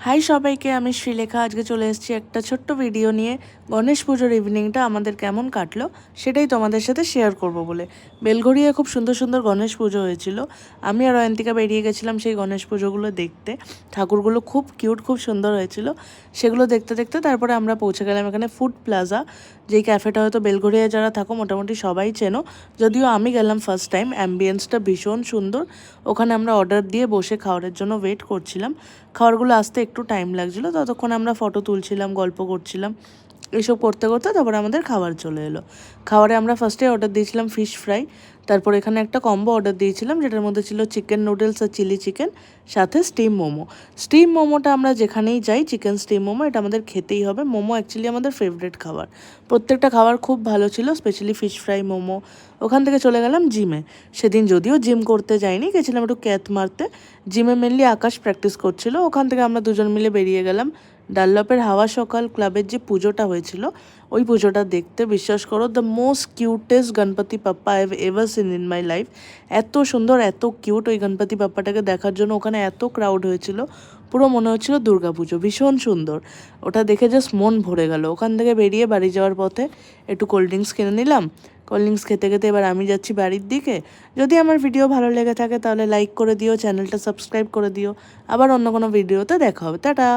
High সবাইকে, আমি শ্রীলেখা। আজকে চলে এসেছি একটা ছোট্ট ভিডিও নিয়ে। গণেশ পুজোর ইভিনিংটা আমাদের কেমন কাটলো সেটাই তোমাদের সাথে শেয়ার করব বলে। বেলঘড়িয়ে খুব সুন্দর সুন্দর গণেশ পুজো হয়েছিল। আমি আর অয়ন্তিকা বেরিয়ে গেছিলাম সেই গণেশ পুজোগুলো দেখতে। ঠাকুরগুলো খুব কিউট, খুব সুন্দর হয়েছিল। সেগুলো দেখতে দেখতে তারপরে আমরা পৌঁছে গেলাম এখানে ফুড প্লাজা, যেই ক্যাফেটা হয়তো বেলঘড়িয়ে যারা থাকো মোটামুটি সবাই চেনো, যদিও আমি গেলাম ফার্স্ট টাইম। অ্যাম্বিয়েন্সটা ভীষণ সুন্দর। ওখানে আমরা অর্ডার দিয়ে বসে খাওয়ারের জন্য ওয়েট করছিলাম। খাবারগুলো আসতে একটু টাইম লাগছিলো, ততক্ষণ আমরা ফটো তুলছিলাম, গল্প করছিলাম। এইসব করতে করতে তারপরে আমাদের খাবার চলে এলো। খাবারে আমরা ফার্স্টে অর্ডার দিয়েছিলাম ফিশ ফ্রাই। তারপর এখানে একটা কম্বো অর্ডার দিয়েছিলাম, যেটার মধ্যে ছিল চিকেন নুডলস আর চিলি চিকেন, সাথে স্টিম মোমো। স্টিম মোমোটা আমরা যেখানেই যাই, চিকেন স্টিম মোমো এটা আমাদের খেতেই হবে। মোমো অ্যাকচুয়ালি আমাদের ফেভারিট খাবার। প্রত্যেকটা খাবার খুব ভালো ছিল, স্পেশালি ফিশ ফ্রাই, মোমো। ওখান থেকে চলে গেলাম জিমে। সেদিন যদিও জিম করতে যাইনি, গেছিলাম একটু ক্যাথ মারতে। জিমে মেনলি আকাশ প্র্যাকটিস করছিল। ওখান থেকে আমরা দুজন মিলে বেরিয়ে গেলাম ডানলপের হাওয়া সকাল ক্লাবের যে পুজোটা হয়েছিল ওই পুজোটা দেখতে। বিশ্বাস করো, the most cutest Ganpati Bappa I have ever seen in my life. এত সুন্দর, এত কিউট ওই গণপতি পাপ্পাটাকে দেখার জন্য ওখানে এত ক্রাউড হয়েছিল। পুরো মনে হচ্ছিল দুর্গা পুজো, ভীষণ সুন্দর। ওটা দেখে জাস্ট মন ভরে গেল। ওখান থেকে বেরিয়ে বাড়ি যাওয়ার পথে একটু কোল্ড ড্রিঙ্কস কিনে নিলাম। কোল্ড ড্রিঙ্কস খেতে খেতে এবার আমি যাচ্ছি বাড়ির দিকে। যদি আমার ভিডিও ভালো লেগে থাকে তাহলে লাইক করে দিও, চ্যানেলটা সাবস্ক্রাইব করে দিও। আবার অন্য কোনো ভিডিওতে দেখা হবে। টাটা।